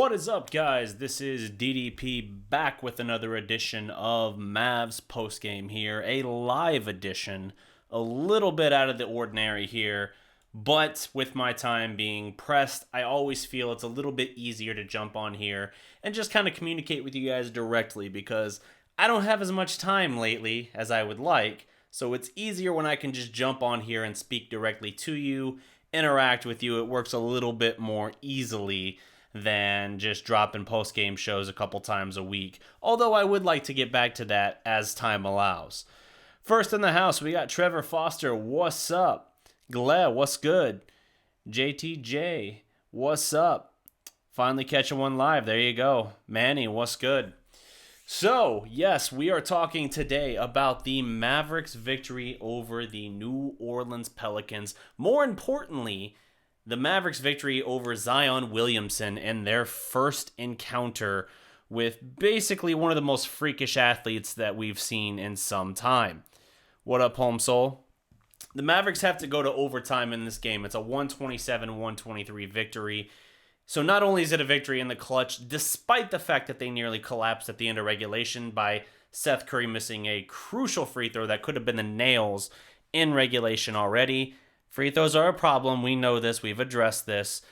What is up, guys? This is DDP back with another edition of Mavs postgame here, a live edition, a little bit out of the ordinary here, but with my time being pressed, I always feel it's a little bit easier to jump on here and just kind of communicate with you guys directly because I don't have as much time lately as I would like, so it's easier when I can just jump on here and speak directly to you, interact with you. It works a little bit more easily than just dropping post-game shows a couple times a week, although I would like to get back to that as time allows. First in the house, we got Trevor Foster. What's up? Gleb, what's good? JTJ, what's up? Finally catching one live. There you go. Manny, what's good? So, yes, we are talking today about the Mavericks' victory over the New Orleans Pelicans. More importantly, the Mavericks' victory over Zion Williamson in their first encounter with basically one of the most freakish athletes that we've seen in some time. What up, Home Soul? The Mavericks have to go to overtime in this game. It's a 127-123 victory. So not only is it a victory in the clutch, despite the fact that they nearly collapsed at the end of regulation by Seth Curry missing a crucial free throw that could have been the nails in regulation already. Free throws are a problem. We know this. We've addressed this.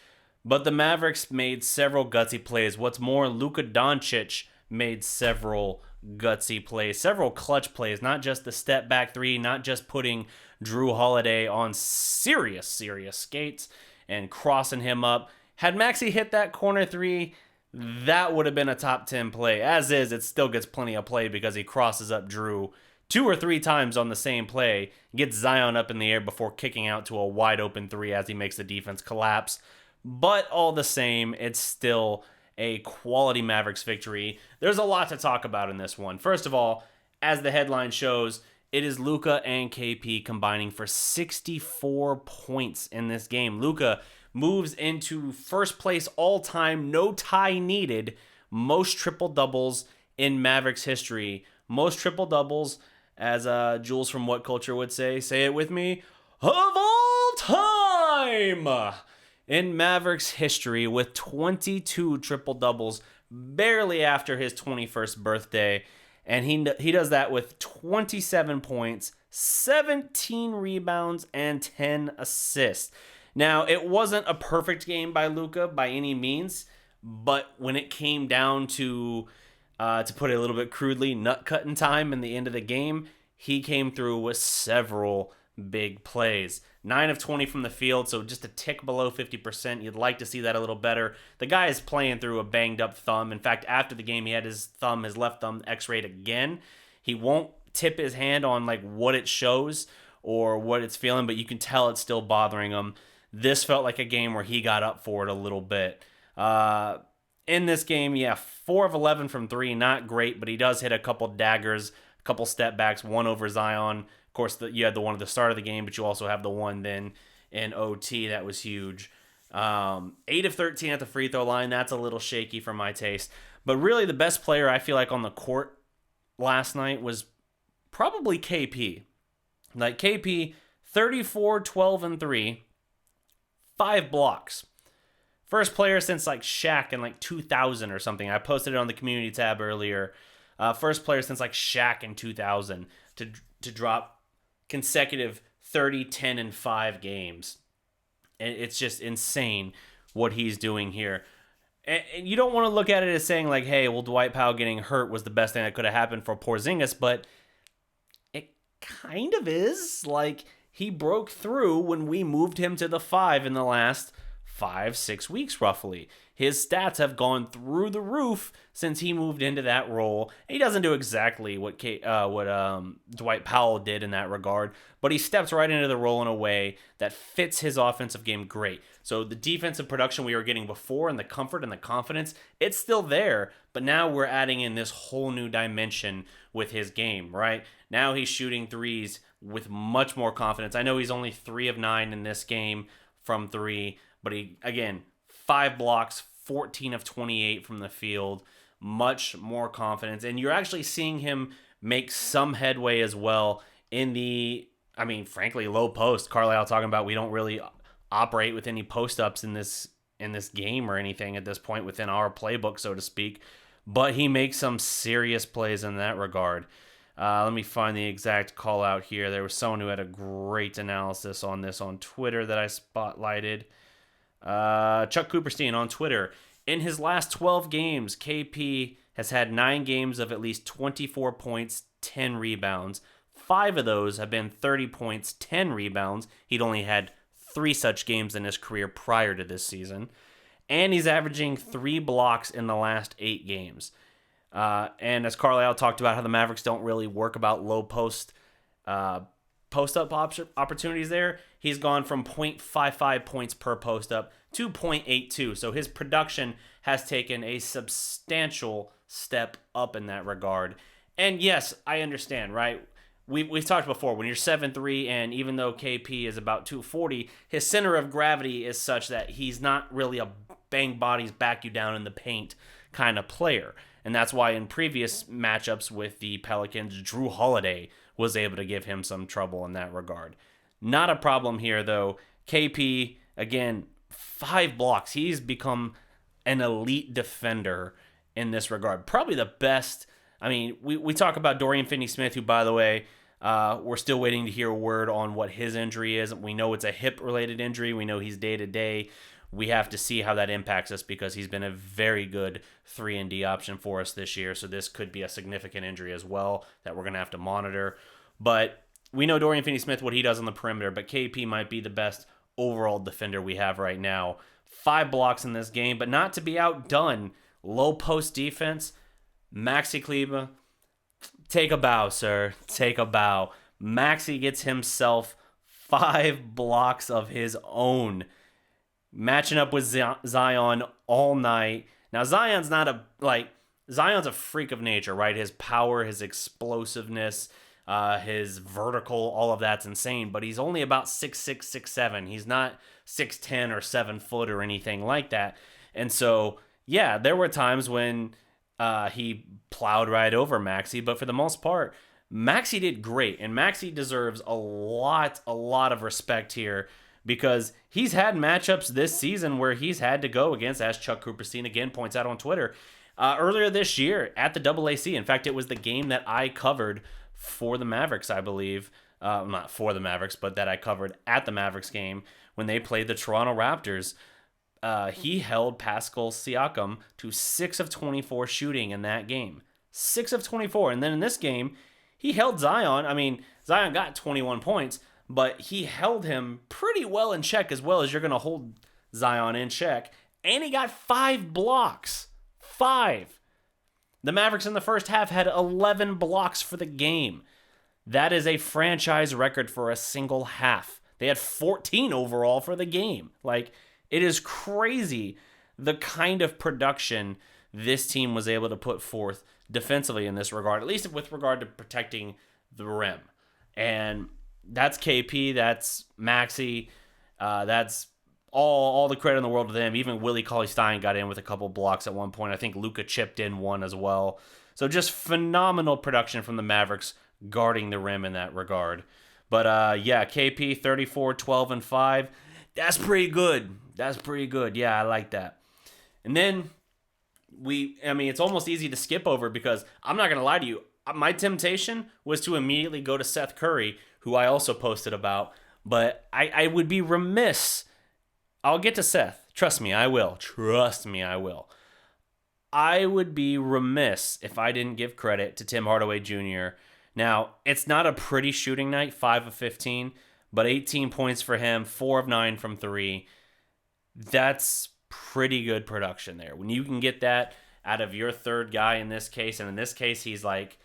But the Mavericks made several gutsy plays. What's more, Luka Doncic made several gutsy plays, several clutch plays, not just the step back three, not just putting Drew Holiday on serious skates and crossing him up. Had Maxey hit that corner three, that would have been a top 10 play. As is, it still gets plenty of play because he crosses up Drew 2 or 3 times on the same play, gets Zion up in the air before kicking out to a wide open three as he makes the defense collapse. But all the same, it's still a quality Mavericks victory. There's a lot to talk about in this one. First of all, as the headline shows, it is Luka and KP combining for 64 points in this game. Luka moves into first place all-time, no tie needed, most triple-doubles in Mavericks history. Most triple-doubles, as Jules from What Culture would say it with me, of all time in Mavericks history with 22 triple-doubles barely after his 21st birthday. And he does that with 27 points, 17 rebounds, and 10 assists. Now, it wasn't a perfect game by Luka by any means, but when it came down to put it a little bit crudely, nut-cutting time in the end of the game, he came through with several big plays. 9 of 20 from the field, so just a tick below 50%. You'd like to see that a little better. The guy is playing through a banged-up thumb. In fact, after the game, he had his left thumb x-rayed again. He won't tip his hand on like what it shows or what it's feeling, but you can tell it's still bothering him. This felt like a game where he got up for it a little bit. In this game, 4 of 11 from 3, not great, but he does hit a couple daggers, a couple step backs, one over Zion. Of course, you had the one at the start of the game, but you also have the one then in OT. That was huge. 8 of 13 at the free throw line. That's a little shaky for my taste. But really, the best player I feel like on the court last night was probably KP. Like KP, 34, 12, and 3, 5 blocks. First player since like Shaq in like 2000 or something. I posted it on the community tab earlier. First player since like Shaq in 2000 to drop consecutive 30, 10, and 5 games. And it's just insane what he's doing here. And you don't want to look at it as saying like, hey, well, Dwight Powell getting hurt was the best thing that could have happened for Porzingis, but it kind of is. Like, he broke through when we moved him to the 5 in the last 5-6 weeks roughly. His stats have gone through the roof since he moved into that role. He doesn't do exactly what Dwight Powell did in that regard, but he steps right into the role in a way that fits his offensive game great. So the defensive production we were getting before and the comfort and the confidence, it's still there, but now we're adding in this whole new dimension with his game, right? Now he's shooting threes with much more confidence. I know he's only 3 of 9 in this game from 3, but he, again, 5 blocks, 14 of 28 from the field, much more confidence. And you're actually seeing him make some headway as well in the, frankly, low post. Carlisle talking about we don't really operate with any post-ups in this in this game or anything at this point within our playbook, so to speak. But he makes some serious plays in that regard. Let me find the exact call out here. There was someone who had a great analysis on this on Twitter that I spotlighted. Chuck Cooperstein on Twitter. In his last 12 games, KP has had 9 games of at least 24 points, 10 rebounds. 5 of those have been 30 points, 10 rebounds. He'd only had 3 such games in his career prior to this season. And he's averaging 3 blocks in the last 8 games. And as Carlisle talked about how the Mavericks don't really work about low post-up opportunities there, he's gone from 0.55 points per post-up to 0.82. So his production has taken a substantial step up in that regard. And yes, I understand, right? We've talked before, when you're 7'3", and even though KP is about 240, his center of gravity is such that he's not really a bang bodies, back you down in the paint kind of player. And that's why in previous matchups with the Pelicans, Drew Holiday was able to give him some trouble in that regard. Not a problem here, though. KP, again, 5 blocks. He's become an elite defender in this regard. Probably the best. I mean, we talk about Dorian Finney-Smith, who, by the way, we're still waiting to hear a word on what his injury is. We know it's a hip-related injury. We know he's day-to-day. We have to see how that impacts us because he's been a very good 3-and-D option for us this year. So this could be a significant injury as well that we're going to have to monitor. But we know Dorian Finney-Smith, what he does on the perimeter, but KP might be the best overall defender we have right now. 5 blocks in this game, but not to be outdone. Low post defense. Maxi Kleber, take a bow, sir. Take a bow. Maxi gets himself 5 blocks of his own. Matching up with Zion all night. Now, Zion's a freak of nature, right? His power, his explosiveness, his vertical, all of that's insane. But he's only about 6'6", 6'7". He's not 6'10" or 7 foot or anything like that. And so, yeah, there were times when he plowed right over Maxi, but for the most part, Maxi did great, and Maxi deserves a lot of respect here because he's had matchups this season where he's had to go against, as Chuck Cooperstein again points out on Twitter, earlier this year at the AAC. In fact, it was the game that I covered for the Mavericks, I believe. Not for the Mavericks, but that I covered at the Mavericks game when they played the Toronto Raptors. He held Pascal Siakam to 6 of 24 shooting in that game. 6 of 24. And then in this game, he held Zion. I mean, Zion got 21 points, but he held him pretty well in check, as well as you're going to hold Zion in check. And he got 5 blocks. 5. The Mavericks in the first half had 11 blocks for the game. That is a franchise record for a single half. They had 14 overall for the game. It is crazy the kind of production this team was able to put forth defensively in this regard, at least with regard to protecting the rim. And that's KP, that's Maxi, that's all the credit in the world to them. Even Willie Cauley-Stein got in with a couple blocks at one point. I think Luka chipped in one as well. So just phenomenal production from the Mavericks guarding the rim in that regard. But KP 34, 12, and 5. That's pretty good. Yeah, I like that. And then it's almost easy to skip over because I'm not going to lie to you. My temptation was to immediately go to Seth Curry, who I also posted about. But I would be remiss. I'll get to Seth. Trust me, I will. I would be remiss if I didn't give credit to Tim Hardaway Jr. Now, it's not a pretty shooting night, 5 of 15, but 18 points for him, 4 of 9 from 3. That's pretty good production there. When you can get that out of your third guy in this case, and in this case, he's like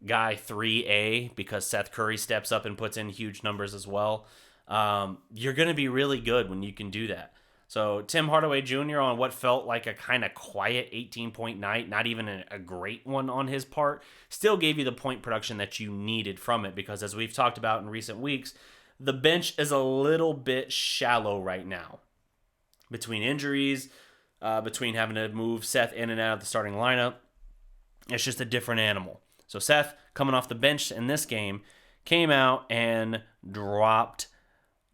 guy 3A because Seth Curry steps up and puts in huge numbers as well. You're going to be really good when you can do that. So Tim Hardaway Jr. on what felt like a kind of quiet 18-point night, not even a great one on his part, still gave you the point production that you needed from it because as we've talked about in recent weeks, the bench is a little bit shallow right now. Between injuries, between having to move Seth in and out of the starting lineup, it's just a different animal. So Seth, coming off the bench in this game, came out and dropped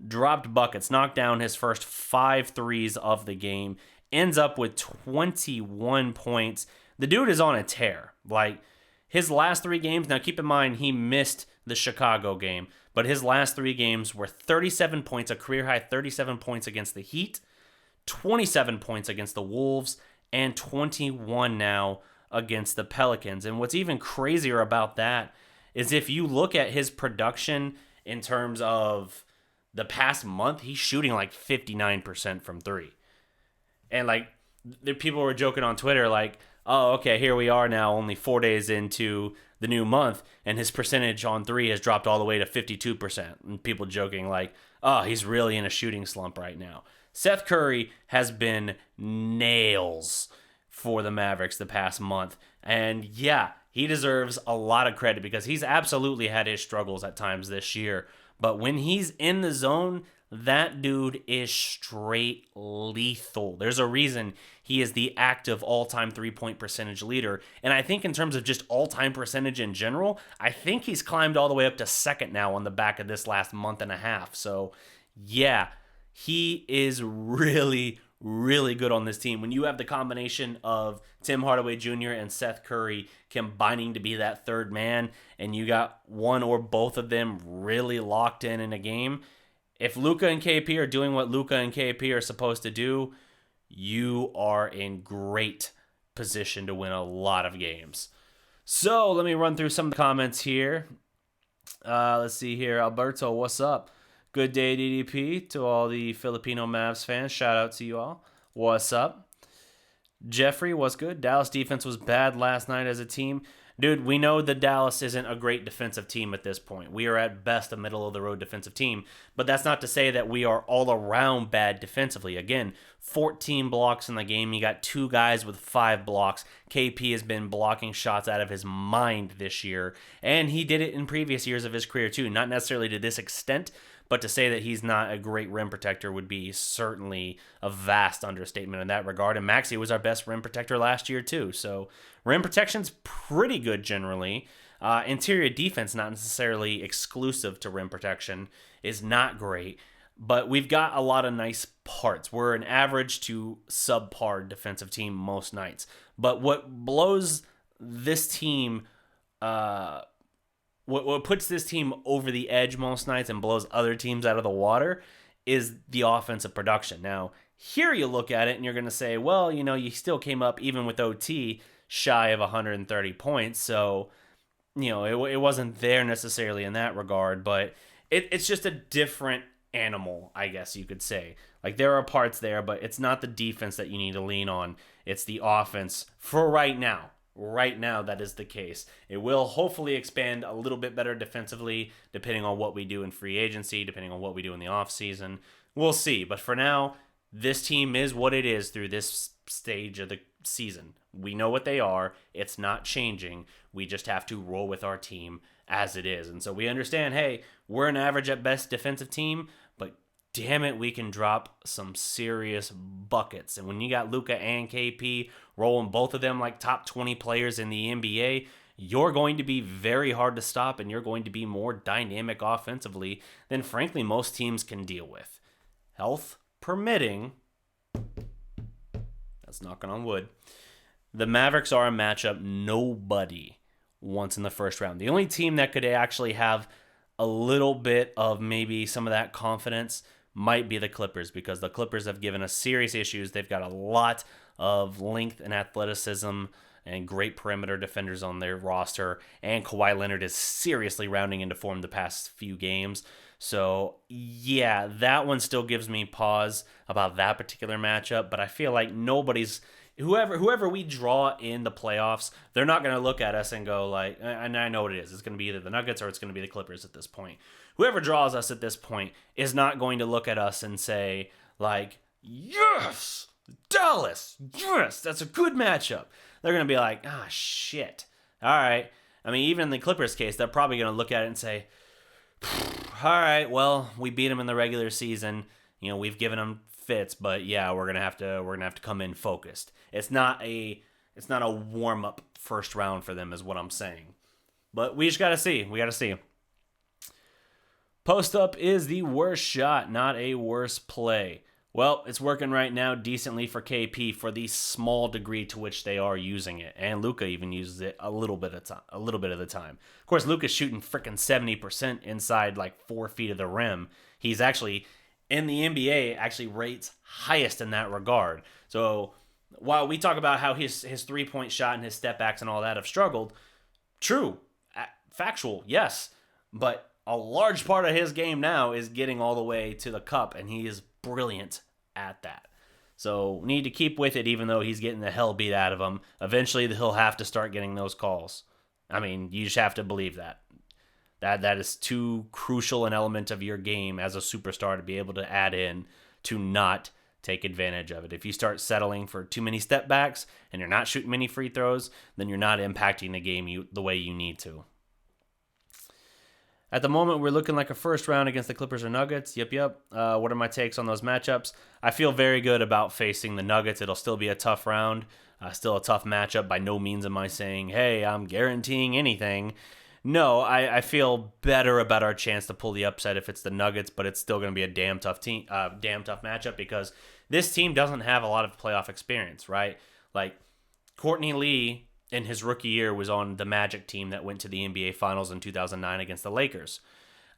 dropped buckets, knocked down his first 5 threes of the game, ends up with 21 points. The dude is on a tear. Like, his last 3 games, now keep in mind he missed the Chicago game, but his last 3 games were 37 points, a career high 37 points against the Heat, 27 points against the Wolves, and 21 now against the Pelicans. And what's even crazier about that is if you look at his production in terms of the past month, he's shooting like 59% from 3. And like, the people were joking on Twitter like, oh, okay, here we are now only 4 days into the new month, and his percentage on 3 has dropped all the way to 52%. And people joking like, oh, he's really in a shooting slump right now. Seth Curry has been nails for the Mavericks the past month. And yeah, he deserves a lot of credit because he's absolutely had his struggles at times this year. But when he's in the zone, that dude is straight lethal. There's a reason he is the active all-time three-point percentage leader. And I think in terms of just all-time percentage in general, I think he's climbed all the way up to second now on the back of this last month and a half. So yeah, he is really, really good on this team. When you have the combination of Tim Hardaway Jr. and Seth Curry combining to be that third man, and you got one or both of them really locked in a game, if Luka and KP are doing what Luka and KP are supposed to do, you are in great position to win a lot of games. So let me run through some of the comments here. Let's see here. Alberto, what's up? Good day, DDP, to all the Filipino Mavs fans. Shout out to you all. What's up? Jeffrey, what's good? Dallas defense was bad last night as a team. Dude, we know that Dallas isn't a great defensive team at this point. We are at best a middle-of-the-road defensive team, but that's not to say that we are all around bad defensively. Again, 14 blocks in the game. You got 2 guys with 5 blocks. KP has been blocking shots out of his mind this year, and he did it in previous years of his career too. Not necessarily to this extent, but to say that he's not a great rim protector would be certainly a vast understatement in that regard. And Maxey was our best rim protector last year too. So rim protection's pretty good generally. Interior defense, not necessarily exclusive to rim protection, is not great. But we've got a lot of nice parts. We're an average to subpar defensive team most nights. But what blows this team... What puts this team over the edge most nights and blows other teams out of the water is the offensive production. Now, here you look at it and you're going to say, well, you know, you still came up even with OT shy of 130 points. So, you know, it wasn't there necessarily in that regard, but it's just a different animal, I guess you could say. Like, there are parts there, but it's not the defense that you need to lean on. It's the offense for right now. Right now, that is the case. It will hopefully expand a little bit better defensively, depending on what we do in free agency, depending on what we do in the offseason. We'll see. But for now, this team is what it is through this stage of the season. We know what they are. It's not changing. We just have to roll with our team as it is. And so we understand, hey, we're an average at best defensive team, but damn it, we can drop some serious buckets. And when you got Luka and KP rolling both of them like top 20 players in the NBA, you're going to be very hard to stop, and you're going to be more dynamic offensively than, frankly, most teams can deal with. Health permitting, that's knocking on wood, the Mavericks are a matchup nobody wants in the first round. The only team that could actually have a little bit of maybe some of that confidence might be the Clippers, because the Clippers have given us serious issues. They've got a lot of length and athleticism and great perimeter defenders on their roster, and Kawhi Leonard is seriously rounding into form the past few games. So yeah, that one still gives me pause about that particular matchup, but I feel like whoever we draw in the playoffs, they're not going to look at us and go like, and I know what it is. It's going to be either the Nuggets or it's going to be the Clippers at this point. Whoever draws us at this point is not going to look at us and say like, yes, Dallas, yes, that's a good matchup. They're going to be like, ah, shit. All right. I mean, even in the Clippers case, they're probably going to look at it and say, all right, well, we beat them in the regular season. You know, we've given them fits, but yeah, we're gonna have to come in focused. It's not a warm up first round for them, is what I'm saying. But we just gotta see. We gotta see. Post up is the worst shot, not a worse play. Well, it's working right now decently for KP for the small degree to which they are using it, and Luka even uses it a little bit of the time. Of course, Luka's shooting freaking 70% inside like 4 feet of the rim. He's actually in the NBA actually rates highest in that regard. So while we talk about how his 3-point shot and his step backs and all that have struggled, true, factual, yes, but a large part of his game now is getting all the way to the cup, and he is brilliant at that. So need to keep with it, even though he's getting the hell beat out of him. Eventually, he'll have to start getting those calls. I mean, you just have to believe that. That is too crucial an element of your game as a superstar to be able to add in to not take advantage of it. If you start settling for too many step backs and you're not shooting many free throws, then you're not impacting the game the way you need to. At the moment, we're looking like a first round against the Clippers or Nuggets. Yep. What are my takes on those matchups? I feel very good about facing the Nuggets. It'll still be a tough round, still a tough matchup. By no means am I saying, hey, I'm guaranteeing anything. No, I feel better about our chance to pull the upset if it's the Nuggets, but it's still going to be a damn tough matchup because this team doesn't have a lot of playoff experience, right? Like Courtney Lee in his rookie year was on the Magic team that went to the NBA Finals in 2009 against the Lakers.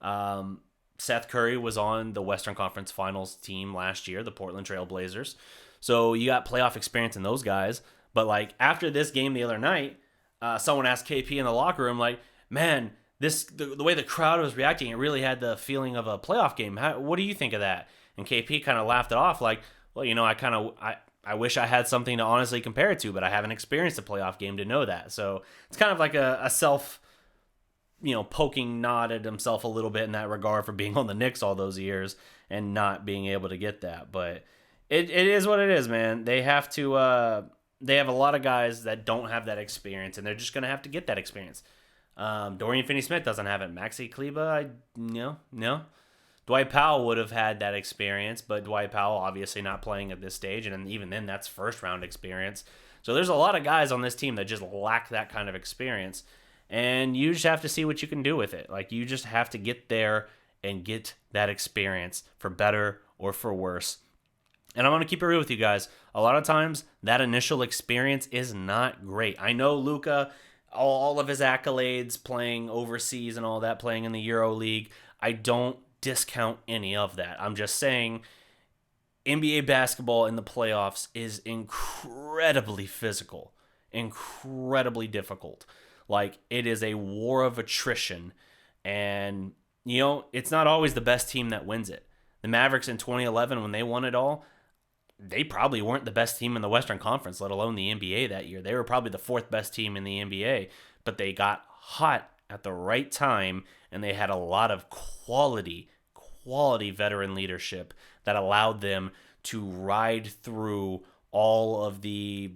Seth Curry was on the Western Conference Finals team last year, the Portland Trail Blazers. So you got playoff experience in those guys. But like after this game the other night, someone asked KP in the locker room, like, man, the way the crowd was reacting, it really had the feeling of a playoff game. What do you think of that? And KP kind of laughed it off like, well, I wish I had something to honestly compare it to, but I haven't experienced a playoff game to know that. So it's kind of like a self, poking nod at himself a little bit in that regard for being on the Knicks all those years and not being able to get that. But it is what it is, man. They have to. They have a lot of guys that don't have that experience, and they're just going to have to get that experience. Dorian Finney-Smith doesn't have it. Maxi Kleber, no. Dwight Powell would have had that experience, but Dwight Powell obviously not playing at this stage, and even then, that's first-round experience. So there's a lot of guys on this team that just lack that kind of experience, and you just have to see what you can do with it. Like, you just have to get there and get that experience for better or for worse. And I'm going to keep it real with you guys. A lot of times, that initial experience is not great. I know Luka, all of his accolades, playing overseas and all that, playing in the Euro League, I don't discount any of that. I'm just saying NBA basketball in the playoffs is incredibly physical, incredibly difficult. Like, it is a war of attrition, and it's not always the best team that wins it. The Mavericks in 2011, when they won it all, they probably weren't the best team in the Western Conference, let alone the NBA that year. They were probably the 4th best team in the NBA, but they got hot at the right time, and they had a lot of quality veteran leadership that allowed them to ride through all of the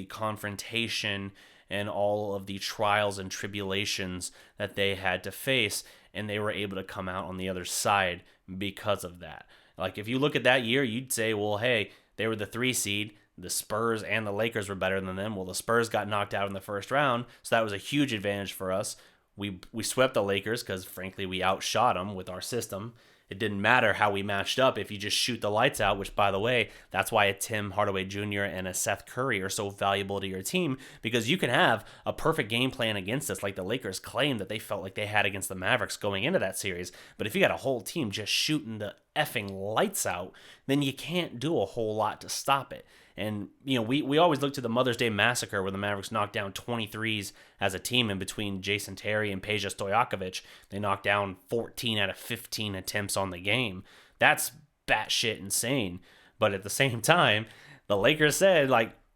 confrontation and all of the trials and tribulations that they had to face, and they were able to come out on the other side because of that. Like, if you look at that year, you'd say, well, hey, they were the 3 seed. The Spurs and the Lakers were better than them. Well, the Spurs got knocked out in the first round, so that was a huge advantage for us. We swept the Lakers because, frankly, we outshot them with our system. It didn't matter how we matched up if you just shoot the lights out, which, by the way, that's why a Tim Hardaway Jr. and a Seth Curry are so valuable to your team, because you can have a perfect game plan against us like the Lakers claimed that they felt like they had against the Mavericks going into that series. But if you got a whole team just shooting the effing lights out, then you can't do a whole lot to stop it. And, we always look to the Mother's Day Massacre where the Mavericks knocked down 23s as a team in between Jason Terry and Peja Stojakovic. They knocked down 14 out of 15 attempts on the game. That's batshit insane. But at the same time, the Lakers said,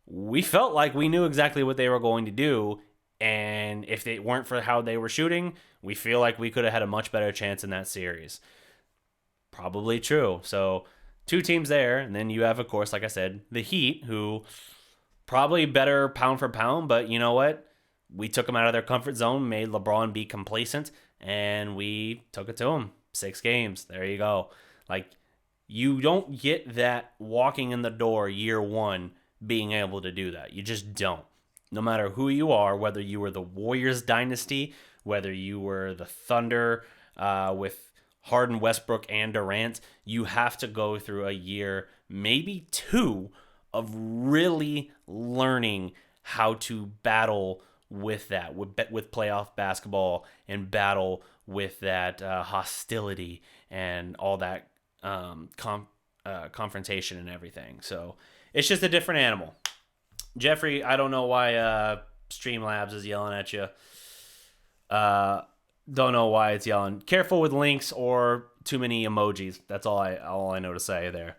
we felt like we knew exactly what they were going to do. And if it weren't for how they were shooting, we feel like we could have had a much better chance in that series. Probably true. So 2 teams there, and then you have, of course, like I said, the Heat, who probably better pound for pound, but you know what? We took them out of their comfort zone, made LeBron be complacent, and we took it to them. 6 games. There you go. You don't get that walking in the door year 1 being able to do that. You just don't. No matter who you are, whether you were the Warriors dynasty, whether you were the Thunder, with Harden, Westbrook, and Durant, you have to go through a year, maybe two, of really learning how to battle with that, with playoff basketball, and battle with that hostility and all that confrontation and everything. So it's just a different animal. Jeffrey, I don't know why Streamlabs is yelling at you. Don't know why it's yelling. Careful with links or too many emojis. That's all I know to say there.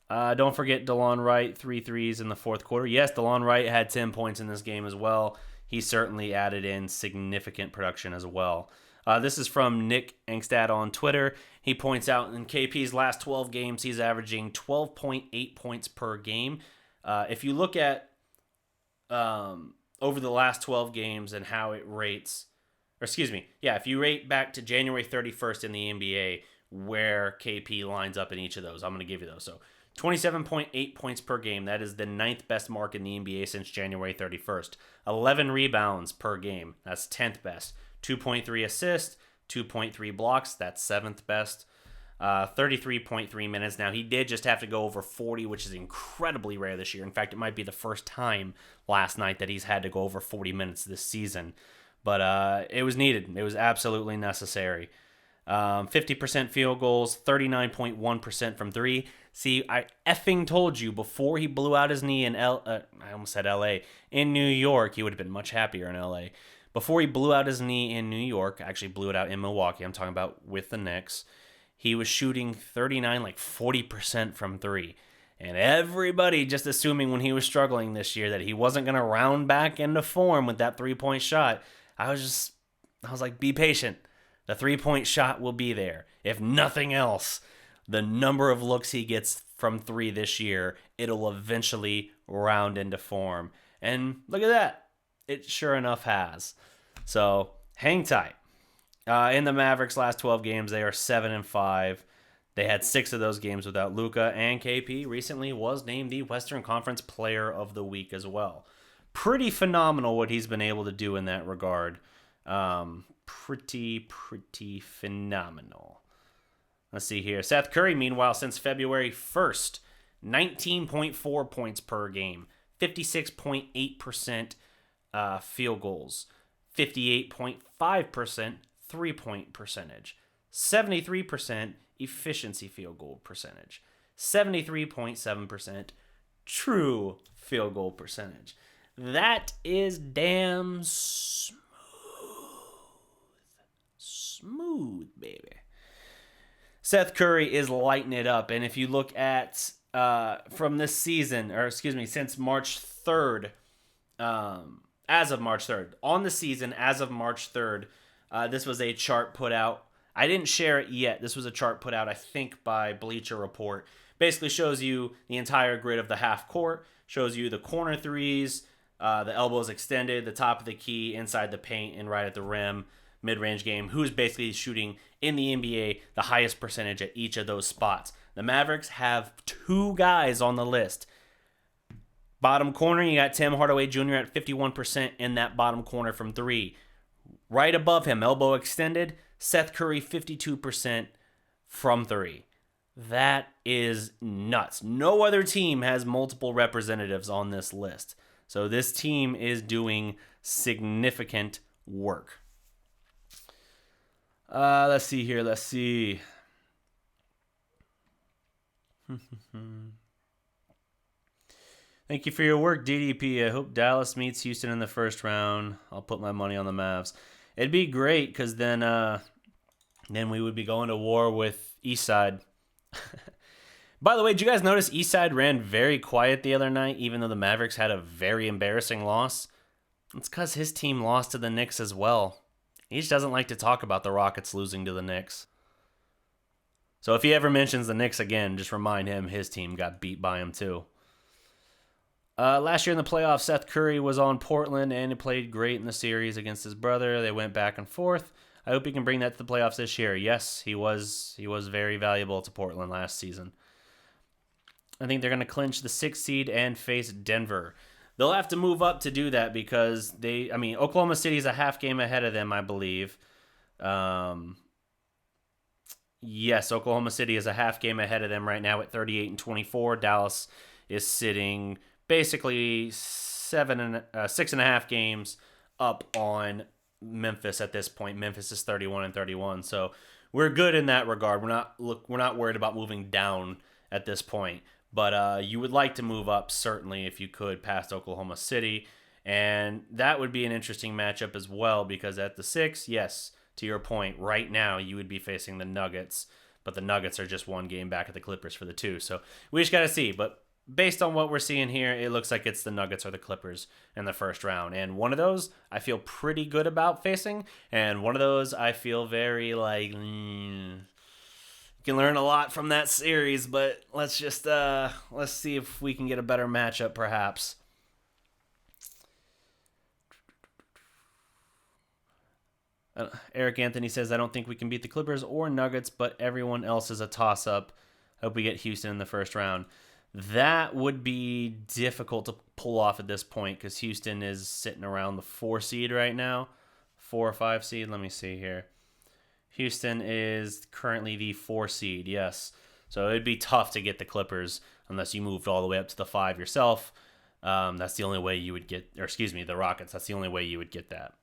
Don't forget DeLon Wright, 3 threes in the fourth quarter. Yes, DeLon Wright had 10 points in this game as well. He certainly added in significant production as well. This is from Nick Engstad on Twitter. He points out in KP's last 12 games, he's averaging 12.8 points per game. If you look at over the last 12 games and how it rates, if you rate back to January 31st in the NBA, where KP lines up in each of those, I'm going to give you those. So 27.8 points per game. That is the 9th best mark in the NBA since January 31st. 11 rebounds per game. That's 10th best. 2.3 assists, 2.3 blocks. That's 7th best. 33.3 minutes. Now, he did just have to go over 40, which is incredibly rare this year. In fact, it might be the first time last night that he's had to go over 40 minutes this season. But it was needed. It was absolutely necessary. 50% field goals, 39.1% from three. See, I effing told you before he blew out his knee in I almost said LA. In New York, he would have been much happier in LA. Before he blew out his knee in New York, actually blew it out in Milwaukee, I'm talking about with the Knicks, he was shooting 40% from three. And everybody just assuming when he was struggling this year that he wasn't going to round back into form with that 3-point shot. I was like, be patient. The 3-point shot will be there. If nothing else, the number of looks he gets from three this year, it'll eventually round into form. And look at that. It sure enough has. So hang tight. In the Mavericks' last 12 games, they are 7-5. They had 6 of those games without Luka, and KP recently was named the Western Conference Player of the Week as well. Pretty phenomenal what he's been able to do in that regard. Pretty phenomenal. Let's see here. Seth Curry, meanwhile, since February 1st, 19.4 points per game, 56.8% field goals, 58.5% three-point percentage, 73% efficiency field goal percentage, 73.7% true field goal percentage. That is damn smooth, baby. Seth Curry is lighting it up, and if you look at from this season, since March 3rd, as of March 3rd, on the season as of March 3rd, this was a chart put out. I didn't share it yet. This was a chart put out, I think, by Bleacher Report. Basically shows you the entire grid of the half court, shows you the corner threes, the elbows extended, the top of the key, inside the paint, and right at the rim, mid-range game, who's basically shooting in the NBA the highest percentage at each of those spots. The Mavericks have 2 guys on the list. Bottom corner, you got Tim Hardaway Jr. at 51% in that bottom corner from 3. Right above him, elbow extended, Seth Curry 52% from 3. That is nuts. No other team has multiple representatives on this list. So this team is doing significant work. Let's see here. Thank you for your work, DDP. I hope Dallas meets Houston in the first round. I'll put my money on the Mavs. It'd be great because then we would be going to war with Eastside. By the way, did you guys notice Eastside ran very quiet the other night, even though the Mavericks had a very embarrassing loss? It's because his team lost to the Knicks as well. He just doesn't like to talk about the Rockets losing to the Knicks. So if he ever mentions the Knicks again, just remind him his team got beat by him too. Last year in the playoffs, Seth Curry was on Portland and he played great in the series against his brother. They went back and forth. I hope he can bring that to the playoffs this year. Yes, he was very valuable to Portland last season. I think they're going to clinch the 6th seed and face Denver. They'll have to move up to do that because Oklahoma City is a half game ahead of them, I believe. Yes, Oklahoma City is a half game ahead of them right now at 38-24. Dallas is sitting basically 6.5 games up on Memphis at this point. Memphis is 31-31, so we're good in that regard. We're not worried about moving down at this point, but you would like to move up certainly if you could past Oklahoma City, and that would be an interesting matchup as well because at the 6, yes, to your point, right now you would be facing the Nuggets, but the Nuggets are just one game back at the Clippers for the 2. So we just got to see. But based on what we're seeing here, it looks like it's the Nuggets or the Clippers in the first round. And one of those I feel pretty good about facing, and one of those I feel very like you can learn a lot from that series. But let's see if we can get a better matchup, perhaps. Eric Anthony says, I don't think we can beat the Clippers or Nuggets, but everyone else is a toss-up. Hope we get Houston in the first round. That would be difficult to pull off at this point because Houston is sitting around the 4 seed right now. 4 or 5 seed. Let me see here. Houston is currently the 4 seed, yes. So it'd be tough to get the Clippers unless you moved all the way up to the 5 yourself. That's the only way you would get, the Rockets. That's the only way you would get that.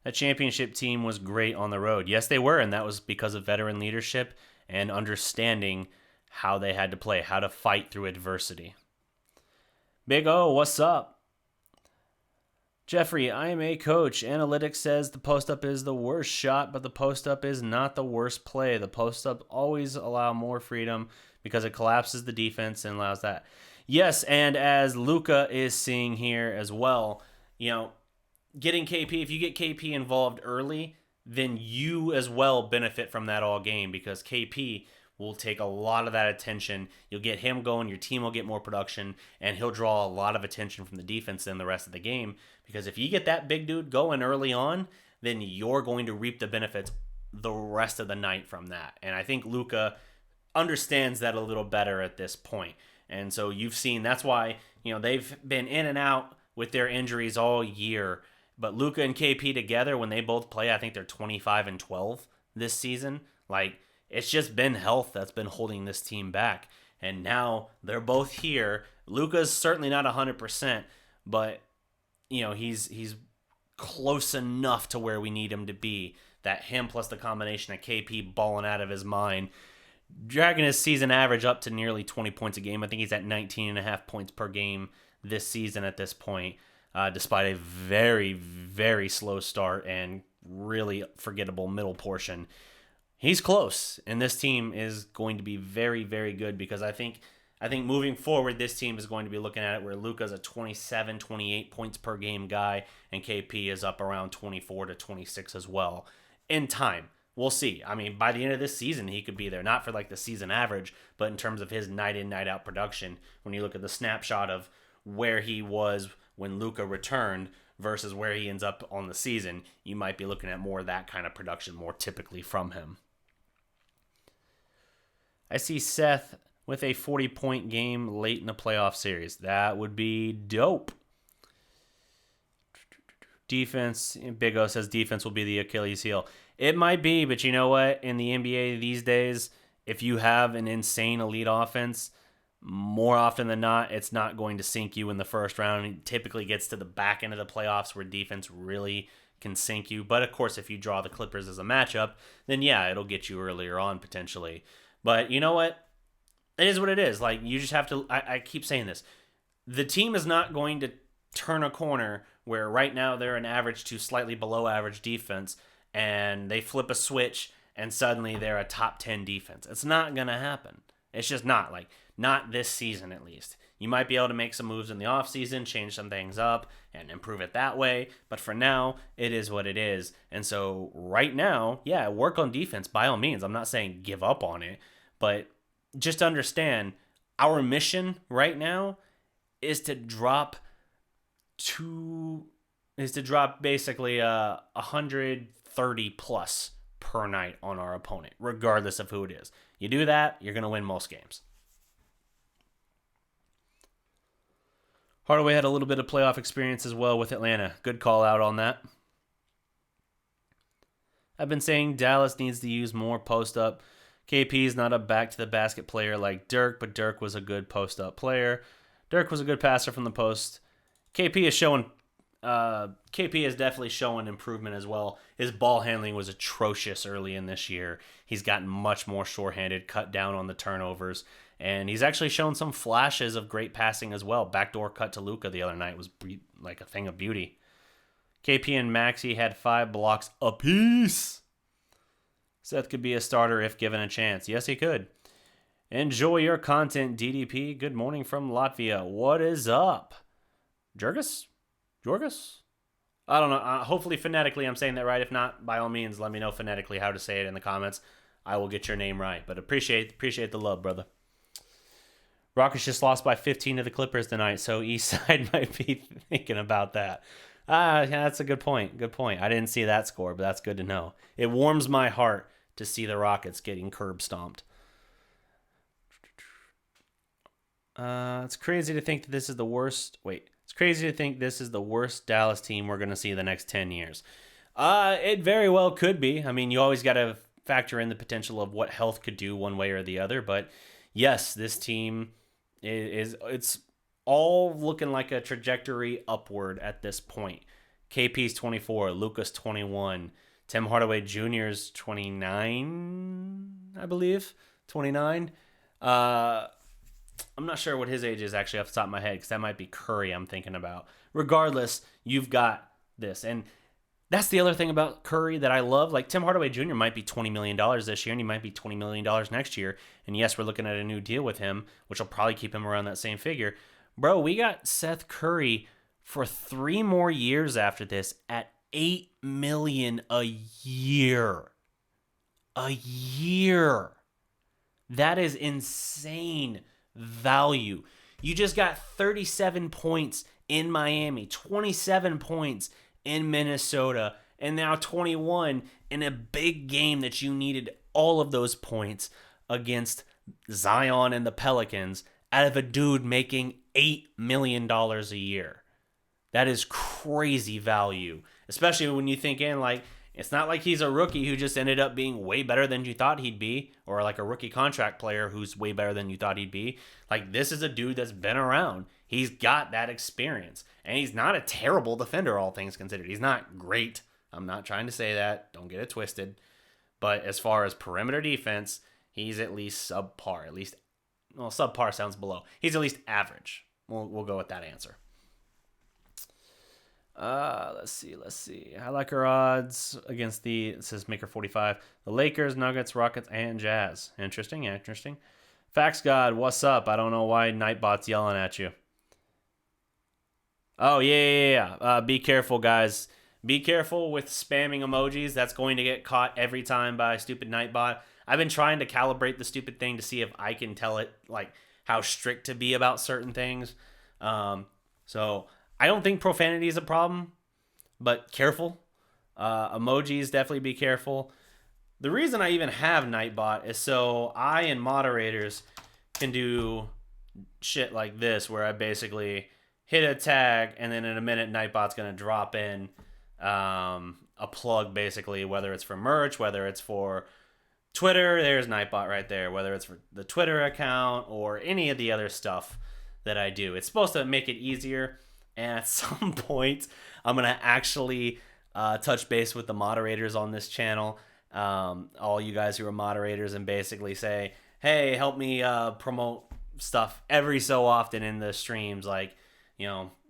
That championship team was great on the road. Yes, they were, and that was because of veteran leadership and understanding how they had to play, how to fight through adversity. Big O, what's up? Jeffrey, I am a coach. Analytics says the post-up is the worst shot, but the post-up is not the worst play. The post-up always allow more freedom because it collapses the defense and allows that. Yes, and as Luka is seeing here as well, getting KP, if you get KP involved early, then you as well benefit from that all game because KP will take a lot of that attention. You'll get him going, your team will get more production, and he'll draw a lot of attention from the defense in the rest of the game because if you get that big dude going early on, then you're going to reap the benefits the rest of the night from that. And I think Luka understands that a little better at this point. And so you've seen, that's why, they've been in and out with their injuries all year. But Luka and KP together, when they both play, I think they're 25-12 this season. Like, it's just been health that's been holding this team back. And now they're both here. Luka's certainly not 100%, but, he's close enough to where we need him to be. That him plus the combination of KP balling out of his mind, dragging his season average up to nearly 20 points a game. I think he's at 19.5 points per game this season at this point. Despite a very, very slow start and really forgettable middle portion. He's close, and this team is going to be very, very good because I think moving forward, this team is going to be looking at it where Luka's a 27, 28 points per game guy, and KP is up around 24 to 26 as well. In time, we'll see. I mean, by the end of this season, he could be there, not for like the season average, but in terms of his night in, night out production, when you look at the snapshot of where he was when Luka returned versus where he ends up on the season, you might be looking at more of that kind of production more typically from him. I see Seth with a 40-point game late in the playoff series. That would be dope. Defense, Big O says defense will be the Achilles heel. It might be, but you know what? In the NBA these days, if you have an insane elite offense, more often than not, it's not going to sink you in the first round. It typically gets to the back end of the playoffs where defense really can sink you. But, of course, if you draw the Clippers as a matchup, then, yeah, it'll get you earlier on potentially. But you know what? It is what it is. Like, you just have to – I keep saying this. The team is not going to turn a corner where right now they're an average to slightly below average defense and they flip a switch and suddenly they're a top 10 defense. It's not going to happen. It's just not. Like, not this season, at least. You might be able to make some moves in the offseason, change some things up, and improve it that way. But for now, it is what it is. And so right now, yeah, work on defense by all means. I'm not saying give up on it. But just understand, our mission right now is to drop basically 130 plus per night on our opponent, regardless of who it is. You do that, you're going to win most games. Hardaway had a little bit of playoff experience as well with Atlanta. Good call out on that. I've been saying Dallas needs to use more post-up. KP is not a back-to-the-basket player like Dirk, but Dirk was a good post-up player. Dirk was a good passer from the post. KP is definitely showing improvement as well. His ball handling was atrocious early in this year. He's gotten much more short-handed, cut down on the turnovers, and he's actually shown some flashes of great passing as well. Backdoor cut to Luka the other night was like a thing of beauty. KP and Maxey had 5 blocks apiece. Seth could be a starter if given a chance. Yes, he could. Enjoy your content, DDP. Good morning from Latvia. What is up? Jorgus? I don't know. Hopefully phonetically I'm saying that right. If not, by all means, let me know phonetically how to say it in the comments. I will get your name right. But appreciate the love, brother. Rockets just lost by 15 to the Clippers tonight, so Eastside might be thinking about that. Yeah, that's a good point. Good point. I didn't see that score, but that's good to know. It warms my heart to see the Rockets getting curb stomped. It's crazy to think that this is the worst. It's crazy to think this is the worst Dallas team we're going to see the next 10 years. It very well could be. I mean, you always got to factor in the potential of what health could do one way or the other. But yes, this team it's all looking like a trajectory upward at this point. KP's 24, Luka's 21, Tim Hardaway Jr.'s 29, I believe. 29. I'm not sure what his age is actually off the top of my head because that might be Curry I'm thinking about. Regardless, you've got this. And that's the other thing about Curry that I love. Like, Tim Hardaway Jr. might be $20 million this year, and he might be $20 million next year. And yes, we're looking at a new deal with him, which will probably keep him around that same figure. Bro, we got Seth Curry for 3 more years after this at $8 million a year. A year. That is insane value. You just got 37 points in Miami, 27 points in Minnesota, and now 21 in a big game that you needed all of those points against Zion and the Pelicans out of a dude making $8 million a year. That is crazy value, especially when you think in, like, it's not like he's a rookie who just ended up being way better than you thought he'd be, or like a rookie contract player who's way better than you thought he'd be. Like, this is a dude that's been around. He's got that experience, and he's not a terrible defender, all things considered. He's not great. I'm not trying to say that. Don't get it twisted. But as far as perimeter defense, he's at least subpar. Subpar sounds below. He's at least average. We'll go with that answer. Let's see. I like our odds against it says Maker 45. The Lakers, Nuggets, Rockets, and Jazz. Interesting. Facts God, what's up? I don't know why Nightbot's yelling at you. Oh, yeah. Be careful, guys. Be careful with spamming emojis. That's going to get caught every time by stupid Nightbot. I've been trying to calibrate the stupid thing to see if I can tell it, like, how strict to be about certain things. So I don't think profanity is a problem, but careful. Emojis, definitely be careful. The reason I even have Nightbot is so I and moderators can do shit like this, where I basically hit a tag, and then in a minute, Nightbot's going to drop in a plug, basically, whether it's for merch, whether it's for Twitter, there's Nightbot right there, whether it's for the Twitter account or any of the other stuff that I do. It's supposed to make it easier. And at some point, I'm going to actually touch base with the moderators on this channel, all you guys who are moderators, and basically say, hey, help me promote stuff every so often in the streams, like,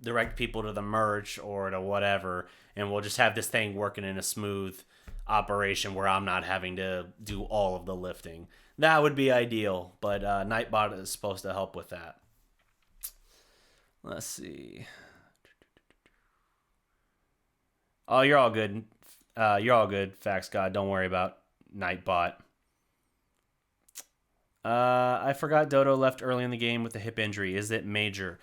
direct people to the merch or to whatever, and we'll just have this thing working in a smooth operation where I'm not having to do all of the lifting. That would be ideal, but Nightbot is supposed to help with that. Let's see. Oh, you're all good. Facts God. Don't worry about Nightbot. I forgot Dodo left early in the game with a hip injury. Is it major?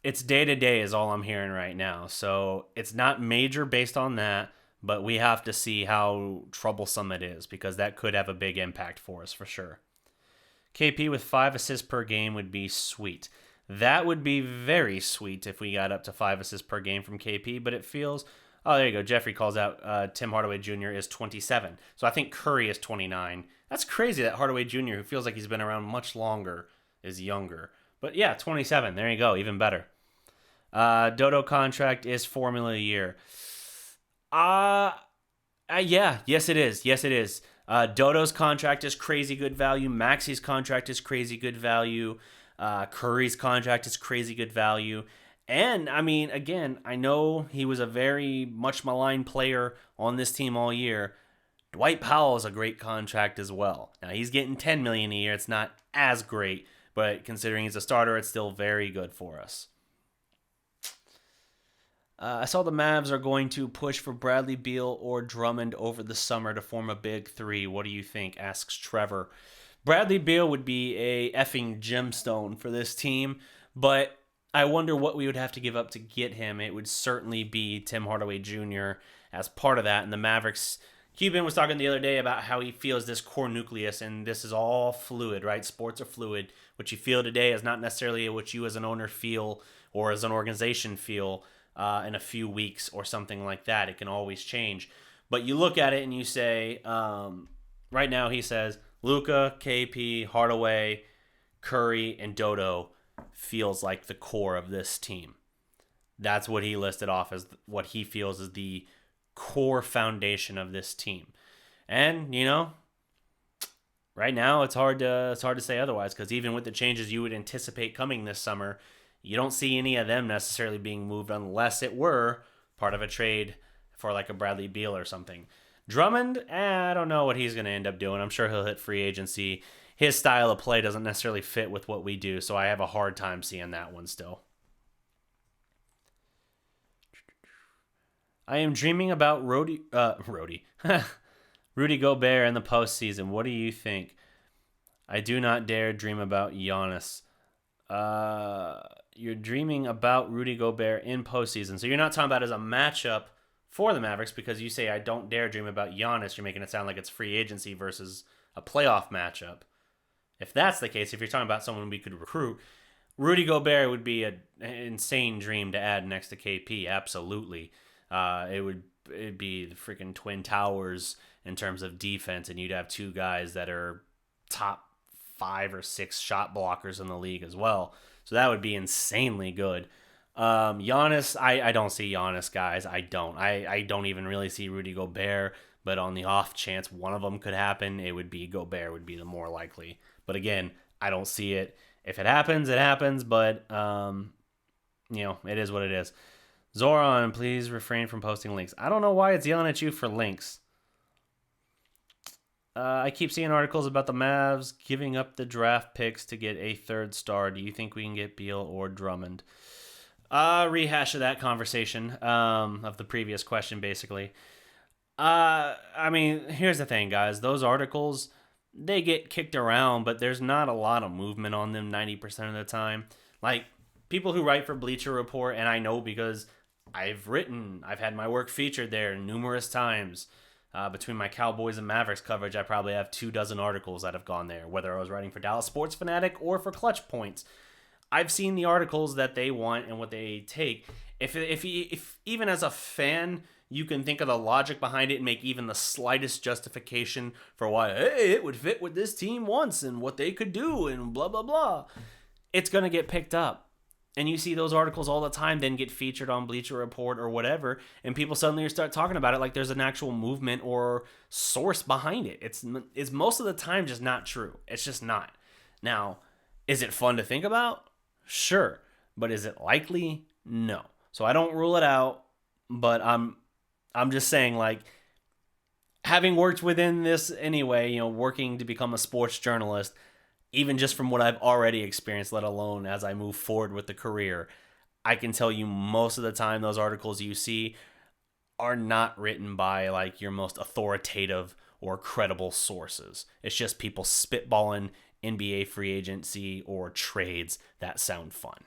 It's day-to-day is all I'm hearing right now. So it's not major based on that, but we have to see how troublesome it is, because that could have a big impact for us for sure. KP with 5 assists per game would be sweet. That would be very sweet if we got up to 5 assists per game from KP, but it feels Oh, there you go. Jeffrey calls out Tim Hardaway Jr. is 27. So I think Curry is 29. That's crazy that Hardaway Jr., who feels like he's been around much longer, is younger. But yeah, 27. There you go. Even better. Dodo contract is formula year. Yeah. Yes, it is. Yes, it is. Dodo's contract is crazy good value. Maxi's contract is crazy good value. Curry's contract is crazy good value. And, I mean, again, I know he was a very much maligned player on this team all year. Dwight Powell is a great contract as well. Now, he's getting $10 million a year. It's not as great, but considering he's a starter, it's still very good for us. I saw the Mavs are going to push for Bradley Beal or Drummond over the summer to form a big three. What do you think? Asks Trevor. Bradley Beal would be a effing gemstone for this team, but I wonder what we would have to give up to get him. It would certainly be Tim Hardaway Jr. as part of that. And the Mavericks, Cuban was talking the other day about how he feels this core nucleus, and this is all fluid, right? Sports are fluid. What you feel today is not necessarily what you as an owner feel or as an organization feel in a few weeks or something like that. It can always change. But you look at it and you say, right now he says, Luka, KP, Hardaway, Curry, and Dodo feels like the core of this team. That's what he listed off as what he feels is the core foundation of this team. And, you know, right now it's hard to say otherwise, because even with the changes you would anticipate coming this summer, you don't see any of them necessarily being moved unless it were part of a trade for like a Bradley Beal or something. Drummond, I don't know what he's going to end up doing. I'm sure he'll hit free agency. His style of play doesn't necessarily fit with what we do, so I have a hard time seeing that one still. I am dreaming about Rudy Gobert in the postseason. What do you think? I do not dare dream about Giannis. You're dreaming about Rudy Gobert in postseason. So you're not talking about as a matchup for the Mavericks, because you say I don't dare dream about Giannis. You're making it sound like it's free agency versus a playoff matchup. If that's the case, if you're talking about someone we could recruit, Rudy Gobert would be an insane dream to add next to KP. Absolutely. It'd be the freaking Twin Towers in terms of defense, and you'd have two guys that are top 5 or 6 shot blockers in the league as well. So that would be insanely good. Giannis, I don't see Giannis, guys. I don't even really see Rudy Gobert, but on the off chance one of them could happen, it would be Gobert would be the more likely. But again, I don't see it. If it happens, it happens, but it is what it is. Zoran, please refrain from posting links. I don't know why it's yelling at you for links. I keep seeing articles about the Mavs giving up the draft picks to get a third star. Do you think we can get Beal or Drummond? Rehash of that conversation of the previous question, basically. I mean, here's the thing, guys. Those articles, they get kicked around, but there's not a lot of movement on them 90% of the time. Like, people who write for Bleacher Report, and I know because I've had my work featured there numerous times. Between my Cowboys and Mavericks coverage, I probably have 24 articles that have gone there, whether I was writing for Dallas Sports Fanatic or for Clutch Points. I've seen the articles that they want and what they take. If even as a fan, you can think of the logic behind it and make even the slightest justification for why, hey, it would fit what this team wants and what they could do and blah, blah, blah, it's going to get picked up. And you see those articles all the time then get featured on Bleacher Report or whatever, and people suddenly start talking about it like there's an actual movement or source behind it. It's most of the time just not true. It's just not. Now, is it fun to think about? Sure. But is it likely? No. So I don't rule it out, but I'm just saying, like, having worked within this anyway, working to become a sports journalist, even just from what I've already experienced, let alone as I move forward with the career, I can tell you most of the time those articles you see are not written by like your most authoritative or credible sources. It's just people spitballing NBA free agency or trades that sound fun.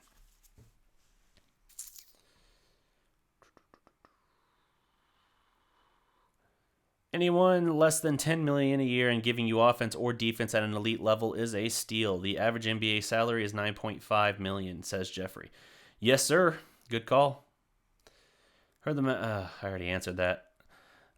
Anyone less than $10 million a year and giving you offense or defense at an elite level is a steal. The average NBA salary is $9.5 million, says Jeffrey. Yes, sir. Good call. Heard the I already answered that.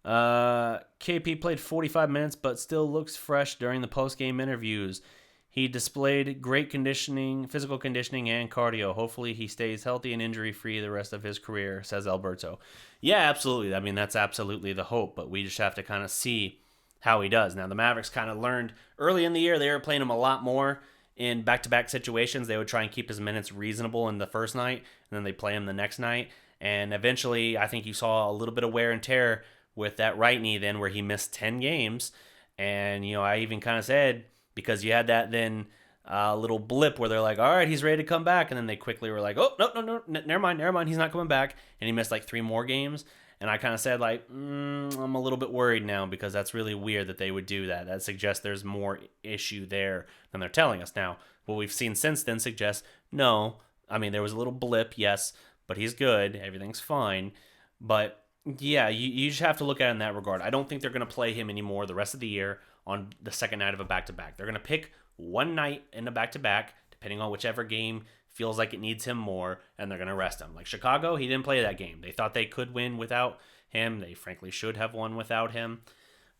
KP played 45 minutes, but still looks fresh during the post-game interviews. He displayed great conditioning, physical conditioning, and cardio. Hopefully, he stays healthy and injury-free the rest of his career, says Alberto. Yeah, absolutely. I mean, that's absolutely the hope, but we just have to kind of see how he does. Now, the Mavericks kind of learned early in the year they were playing him a lot more in back-to-back situations. They would try and keep his minutes reasonable in the first night, and then they play him the next night. And eventually, I think you saw a little bit of wear and tear with that right knee then where he missed 10 games. And, I even kind of said, because you had that then little blip where they're like, all right, he's ready to come back. And then they quickly were like, oh, no, never mind, he's not coming back. And he missed like 3 more games. And I kind of said like, I'm a little bit worried now because that's really weird that they would do that. That suggests there's more issue there than they're telling us. Now, what we've seen since then suggests, no, I mean, there was a little blip, yes, but he's good. Everything's fine. But yeah, you just have to look at it in that regard. I don't think they're going to play him anymore the rest of the year on the second night of a back-to-back. They're going to pick one night in a back-to-back, depending on whichever game feels like it needs him more, and they're going to rest him. Like Chicago, he didn't play that game. They thought they could win without him. They frankly should have won without him.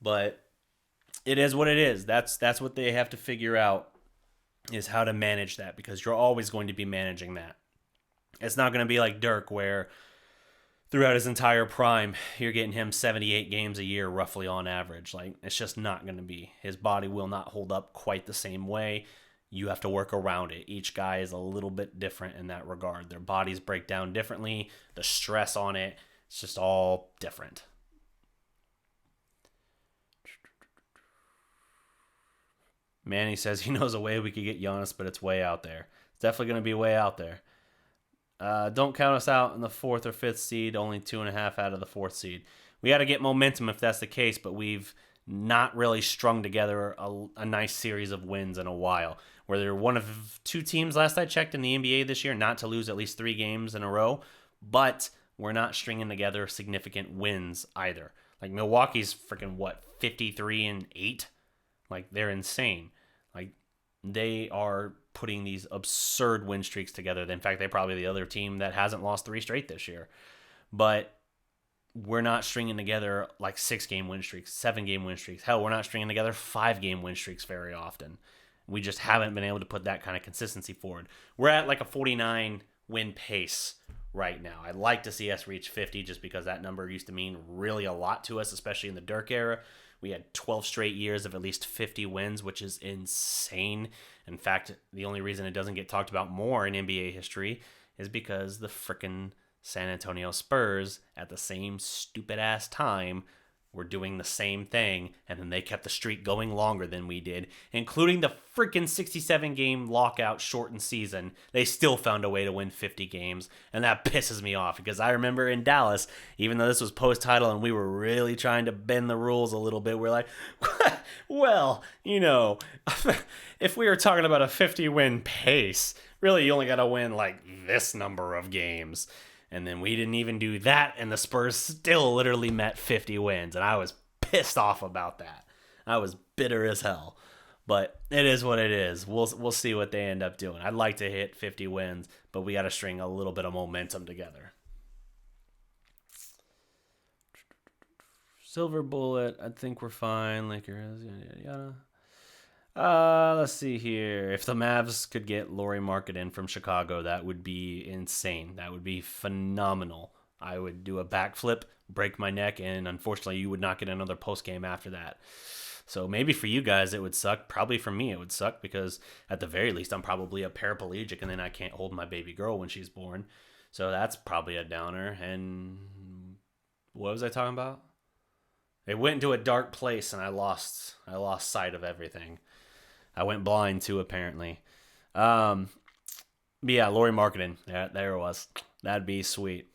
But it is what it is. That's what they have to figure out, is how to manage that, because you're always going to be managing that. It's not going to be like Dirk, where throughout his entire prime, you're getting him 78 games a year, roughly on average. Like, it's just not going to be. His body will not hold up quite the same way. You have to work around it. Each guy is a little bit different in that regard. Their bodies break down differently. The stress on it, it's just all different. Manny says he knows a way we could get Giannis, but it's way out there. It's definitely going to be way out there. Don't count us out in the 4th or 5th seed, only 2.5 out of the 4th seed. We got to get momentum if that's the case, but we've not really strung together a nice series of wins in a while. Where they're one of 2 teams, last I checked, in the NBA this year, not to lose at least 3 games in a row, but we're not stringing together significant wins either. Like, Milwaukee's freaking, 53-8? Like, they're insane. Like, they are putting these absurd win streaks together. In fact, they're probably the other team that hasn't lost 3 straight this year. But we're not stringing together like 6-game win streaks, 7-game win streaks. Hell, we're not stringing together 5-game win streaks very often. We just haven't been able to put that kind of consistency forward. We're at like a 49 win pace right now. I'd like to see us reach 50 just because that number used to mean really a lot to us, especially in the Dirk era. We had 12 straight years of at least 50 wins, which is insane. In fact, the only reason it doesn't get talked about more in NBA history is because the frickin' San Antonio Spurs, at the same stupid-ass time, were doing the same thing, and then they kept the streak going longer than we did, including the freaking 67-game lockout shortened season. They still found a way to win 50 games, and that pisses me off, because I remember in Dallas, even though this was post-title and we were really trying to bend the rules a little bit, we're like, well, if we were talking about a 50-win pace, really you only got to win like this number of games. And then we didn't even do that, and the Spurs still literally met 50 wins, and I was pissed off about that. I was bitter as hell. But it is what it is. We'll see what they end up doing. I'd like to hit 50 wins, but we got to string a little bit of momentum together. Silver Bullet, I think we're fine. Lakers, yada yada. Let's see here. If the Mavs could get Lauri Markkanen from Chicago, that would be insane. That would be phenomenal. I would do a backflip, break my neck, and unfortunately you would not get another postgame after that. So maybe for you guys it would suck. Probably for me it would suck because at the very least I'm probably a paraplegic and then I can't hold my baby girl when she's born. So that's probably a downer. And what was I talking about? It went into a dark place and I lost sight of everything. I went blind too, apparently. But yeah, Lauri Markkanen. Yeah, there it was. That'd be sweet.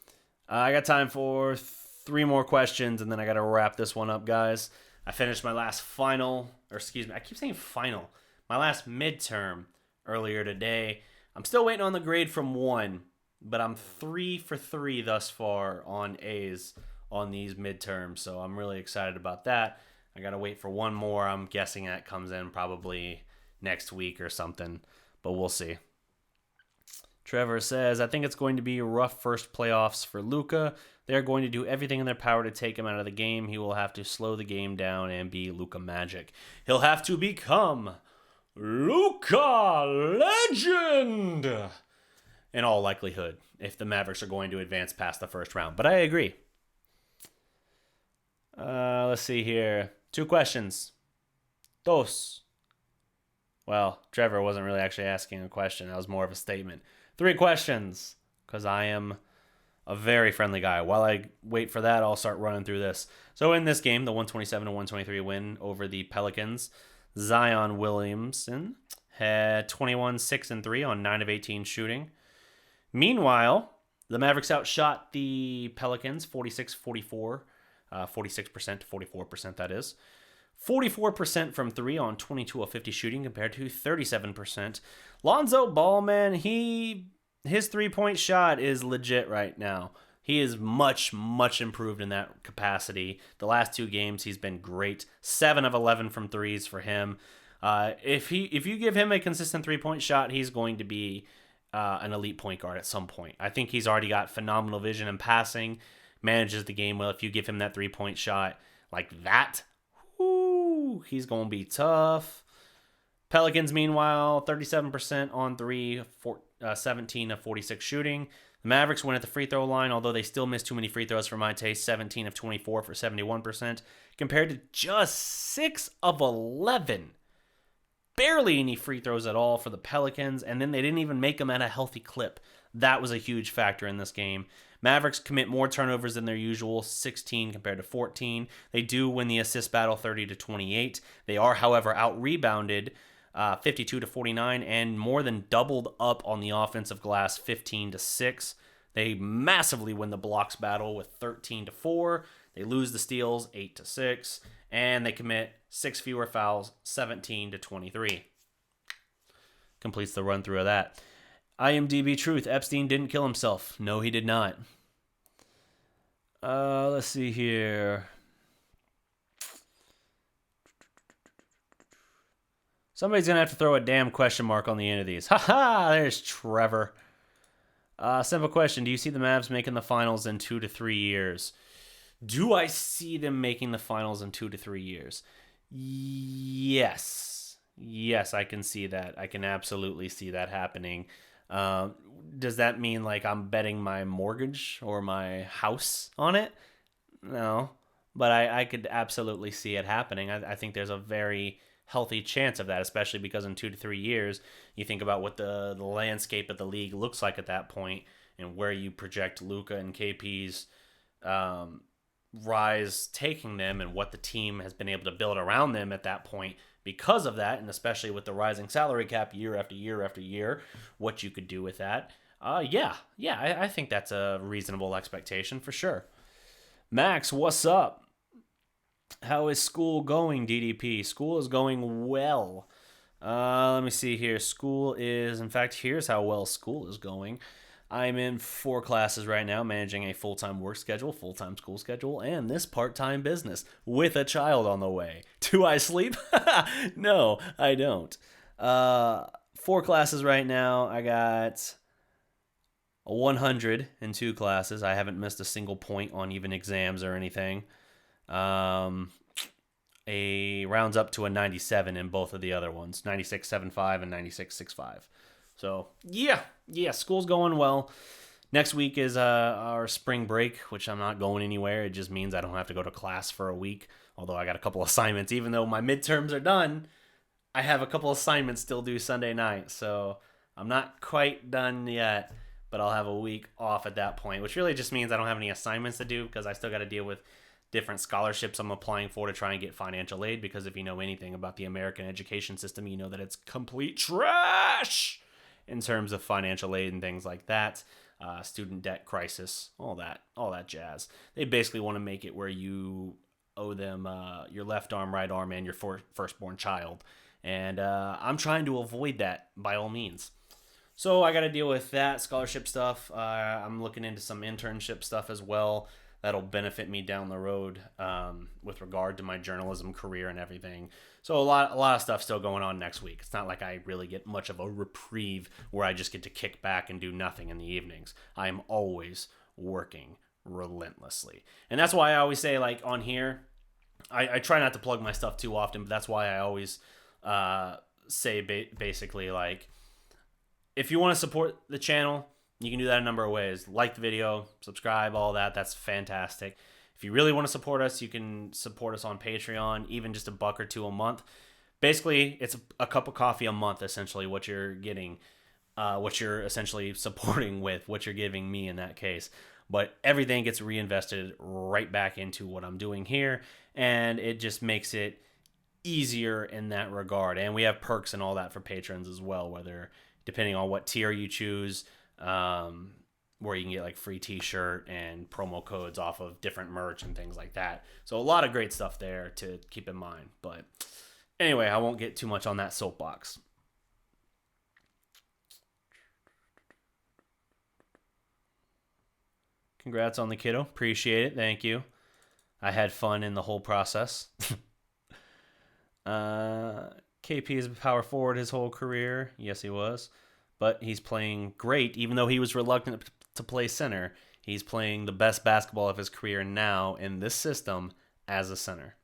I got time for 3 more questions, and then I got to wrap this one up, guys. I finished my last final, or excuse me, I keep saying final. My last midterm earlier today. I'm still waiting on the grade from 1, but I'm 3 for 3 thus far on A's on these midterms, so I'm really excited about that. I got to wait for 1 more. I'm guessing that comes in probably next week or something, but we'll see. Trevor says, I think it's going to be a rough first playoffs for Luka. They're going to do everything in their power to take him out of the game. He will have to slow the game down and be Luka Magic. He'll have to become Luka Legend in all likelihood if the Mavericks are going to advance past the first round. But I agree. Let's see here. 2 questions. Dos. Well, Trevor wasn't really actually asking a question. That was more of a statement. 3 questions, because I am a very friendly guy. While I wait for that, I'll start running through this. So in this game, the 127-123 win over the Pelicans, Zion Williamson had 21, 6, and 3 on 9 of 18 shooting. Meanwhile, the Mavericks outshot the Pelicans 46-44, 46% to 44%, that is. 44% from 3 on 22 of 50 shooting compared to 37%. Lonzo Ball, man, his three-point shot is legit right now. He is much, much improved in that capacity. The last 2 games, he's been great. 7 of 11 from threes for him. If you give him a consistent three-point shot, he's going to be an elite point guard at some point. I think he's already got phenomenal vision and passing, manages the game well. If you give him that three-point shot like that, he's going to be tough. Pelicans, meanwhile, 37% on 3, 17 of 46 shooting. The Mavericks win at the free throw line, although they still missed too many free throws for my taste, 17 of 24 for 71%, compared to just 6 of 11. Barely any free throws at all for the Pelicans, and then they didn't even make them at a healthy clip. That was a huge factor in this game. Mavericks commit more turnovers than their usual, 16 compared to 14. They do win the assist battle 30-28. They are, however, out-rebounded 52-49 and more than doubled up on the offensive glass 15-6. They massively win the blocks battle with 13-4. They lose the steals 8-6, and they commit 6 fewer fouls 17-23. Completes the run through of that. IMDb truth, Epstein didn't kill himself. No, he did not. Let's see here. Somebody's going to have to throw a damn question mark on the end of these. Ha-ha! There's Trevor. Simple question. Do you see the Mavs making the finals in 2 to 3 years? Do I see them making the finals in 2 to 3 years? Yes. Yes, I can see that. I can absolutely see that happening. Does that mean like I'm betting my mortgage or my house on it? No. But I could absolutely see it happening. I think there's a very healthy chance of that, especially because in 2 to 3 years, you think about what the landscape of the league looks like at that point and where you project Luka and KP's rise taking them and what the team has been able to build around them at that point because of that, and especially with the rising salary cap year after year after year, what you could do with that. I think that's a reasonable expectation for sure. Max, what's up? How is school going, DDP? School is going well. Let me see here. School is, in fact, here's how well school is going. I'm in 4 classes right now, managing a full-time work schedule, full-time school schedule, and this part-time business with a child on the way. Do I sleep? No, I don't. 4 classes right now. I got 100 in 2 classes. I haven't missed a single point on even exams or anything. A rounds up to a 97 in both of the other ones, 96.75 and 96.65. So yeah, school's going well. Next week is our spring break, which I'm not going anywhere. It just means I don't have to go to class for a week. Although I got a couple assignments, even though my midterms are done, I have a couple assignments still due Sunday night. So I'm not quite done yet, but I'll have a week off at that point, which really just means I don't have any assignments to do because I still got to deal with different scholarships I'm applying for to try and get financial aid, because if you know anything about the American education system, you know that it's complete trash in terms of financial aid and things like that. Student debt crisis, all that jazz. They basically want to make it where you owe them your left arm, right arm, and your firstborn child. And I'm trying to avoid that by all means. So I got to deal with that scholarship stuff. I'm looking into some internship stuff as well. That'll benefit me down the road with regard to my journalism career and everything. So a lot of stuff still going on next week. It's not like I really get much of a reprieve where I just get to kick back and do nothing in the evenings. I am always working relentlessly. And that's why I always say, like, on here, I try not to plug my stuff too often, but that's why I always say basically, like, if you want to support the channel, you can do that a number of ways. Like the video, subscribe, all that. That's fantastic. If you really want to support us, you can support us on Patreon, even just $1 or $2 a month. Basically, it's a cup of coffee a month, essentially, what you're getting, what you're essentially supporting with, what you're giving me in that case. But everything gets reinvested right back into what I'm doing here, and it just makes it easier in that regard. And we have perks and all that for patrons as well, whether depending on what tier you choose, where you can get like free t-shirt and promo codes off of different merch and things like that. So a lot of great stuff there to keep in mind. But anyway, I won't get too much on that soapbox. Congrats on the kiddo. Appreciate it. Thank you. I had fun in the whole process. KP is a power forward his whole career. Yes, he was. But he's playing great, even though he was reluctant to play center. He's playing the best basketball of his career now in this system as a center.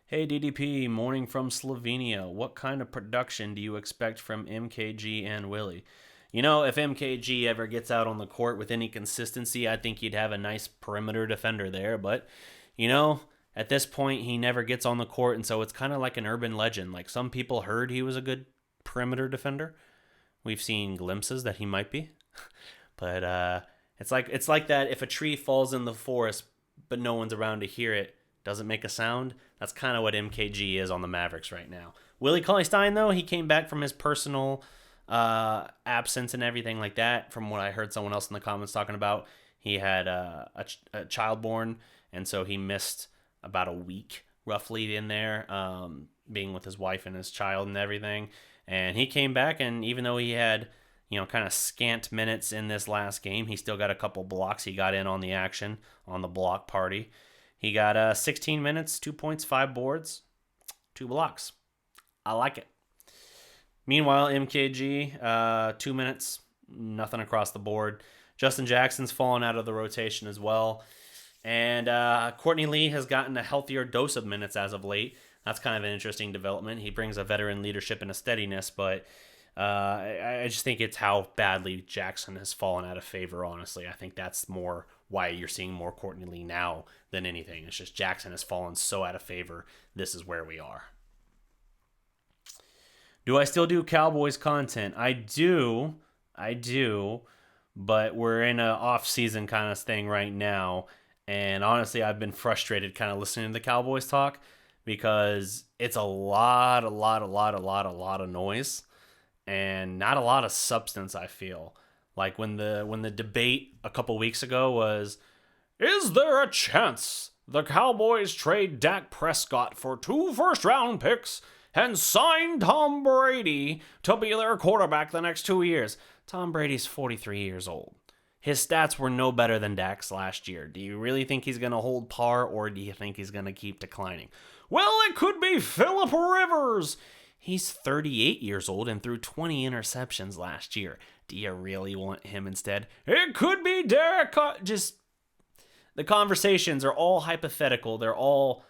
Hey, DDP, morning from Slovenia. What kind of production do you expect from MKG and Willie? You know, if MKG ever gets out on the court with any consistency, I think you'd have a nice perimeter defender there. But, you know, at this point, he never gets on the court, and so it's kind of like an urban legend. Like, some people heard he was a good perimeter defender. We've seen glimpses that he might be. But it's like that if a tree falls in the forest, but no one's around to hear it, doesn't make a sound. That's kind of what MKG is on the Mavericks right now. Willie Cauley-Stein, though, he came back from his personal absence and everything like that. From what I heard someone else in the comments talking about, he had a child born, and so he missed about a week roughly in there, being with his wife and his child and everything. And he came back, and even though he had, you know, kind of scant minutes in this last game, he still got a couple blocks. He got in on the action on the block party. He got 16 minutes, 2 points, 5 boards, 2 blocks. I like it. Meanwhile, MKG, 2 minutes, nothing across the board. Justin Jackson's fallen out of the rotation as well. And Courtney Lee has gotten a healthier dose of minutes as of late. That's kind of an interesting development. He brings a veteran leadership and a steadiness, but I just think it's how badly Jackson has fallen out of favor, honestly. I think that's more why you're seeing more Courtney Lee now than anything. It's just Jackson has fallen so out of favor. This is where we are. Do I still do Cowboys content? I do, but we're in an off-season kind of thing right now, and honestly, I've been frustrated kind of listening to the Cowboys talk because it's a lot of noise and not a lot of substance, I feel. Like when the debate a couple weeks ago was, is there a chance the Cowboys trade Dak Prescott for 2 first-round picks and sign Tom Brady to be their quarterback the next 2 years? Tom Brady's 43 years old. His stats were no better than Dak's last year. Do you really think he's going to hold par, or do you think he's going to keep declining? Well, it could be Phillip Rivers. He's 38 years old and threw 20 interceptions last year. Do you really want him instead? It could be Darreck. Just the conversations are all hypothetical. They're all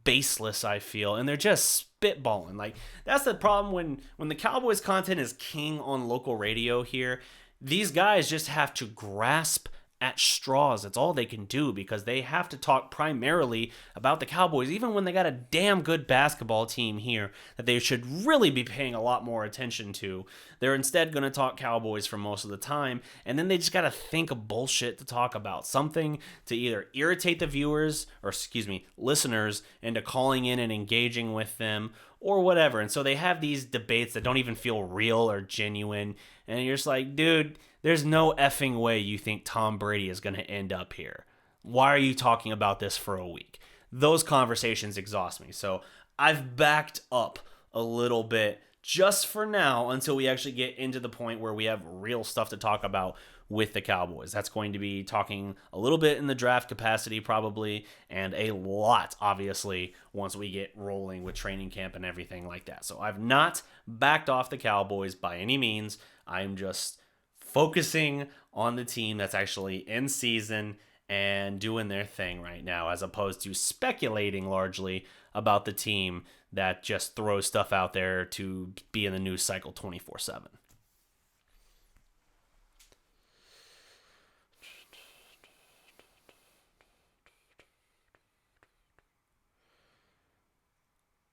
baseless, I feel, and they're just spitballing. Like, that's the problem when the Cowboys content is king on local radio here. These guys just have to grasp at straws. That's all they can do, because they have to talk primarily about the Cowboys, even when they got a damn good basketball team here that they should really be paying a lot more attention to. They're instead going to talk Cowboys for most of the time, and then they just got to think of bullshit to talk about. Something to either irritate the viewers, or listeners, into calling in and engaging with them, or whatever. And so they have these debates that don't even feel real or genuine, and you're just like, dude, there's no effing way you think Tom Brady is going to end up here. Why are you talking about this for a week? Those conversations exhaust me. So I've backed up a little bit just for now until we actually get into the point where we have real stuff to talk about with the Cowboys. That's going to be talking a little bit in the draft capacity probably, and a lot, obviously, once we get rolling with training camp and everything like that. So I've not backed off the Cowboys by any means. I'm just focusing on the team that's actually in season and doing their thing right now, as opposed to speculating largely about the team that just throws stuff out there to be in the news cycle 24/7.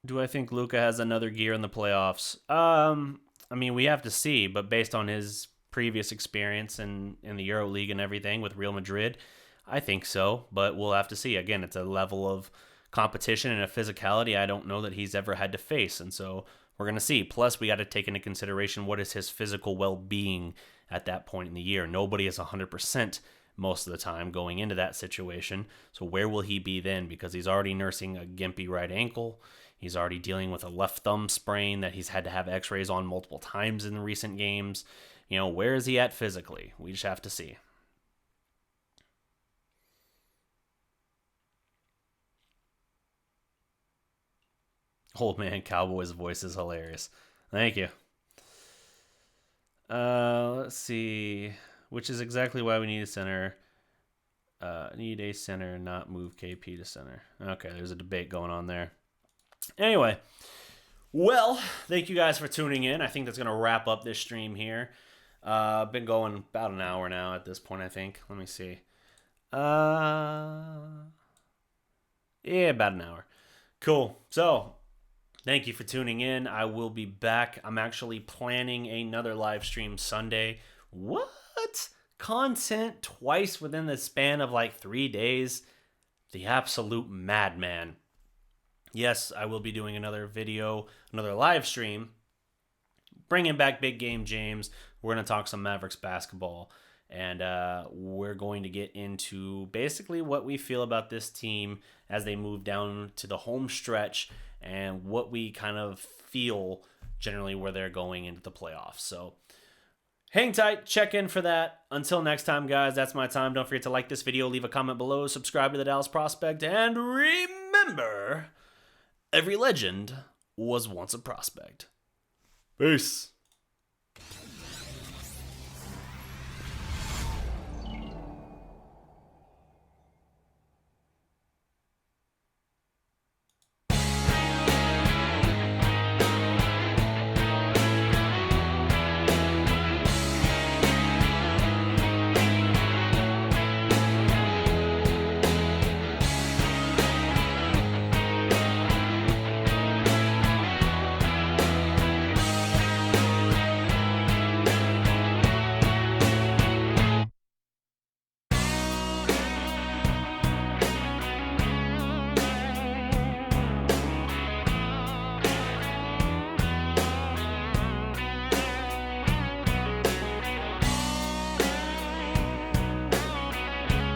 Do I think Luka has another gear in the playoffs? I mean, we have to see, but based on his previous experience in the EuroLeague and everything with Real Madrid, I think so, but we'll have to see. Again, it's a level of competition and a physicality I don't know that he's ever had to face, and so we're going to see. Plus, we got to take into consideration what is his physical well-being at that point in the year. Nobody is 100% most of the time going into that situation, so where will he be then? Because he's already nursing a gimpy right ankle. He's already dealing with a left thumb sprain that he's had to have x-rays on multiple times in the recent games. Where is he at physically? We just have to see. Old man Cowboy's voice is hilarious. Thank you. Let's see. Which is exactly why we need a center. Need a center, not move KP to center. Okay, there's a debate going on there. Anyway, well, thank you guys for tuning in. I think that's going to wrap up this stream here. Been going about an hour now at this point, I think. Let me see. Yeah, about an hour. Cool. So, thank you for tuning in. I will be back. I'm actually planning another live stream Sunday. What? Content twice within the span of like 3 days? The absolute madman. Yes, I will be doing another video, another live stream, bringing back Big Game James. We're going to talk some Mavericks basketball, and we're going to get into basically what we feel about this team as they move down to the home stretch and what we kind of feel generally where they're going into the playoffs. So hang tight, check in for that. Until next time, guys, that's my time. Don't forget to like this video, leave a comment below, subscribe to the Dallas Prospect, and remember, every legend was once a prospect. Peace.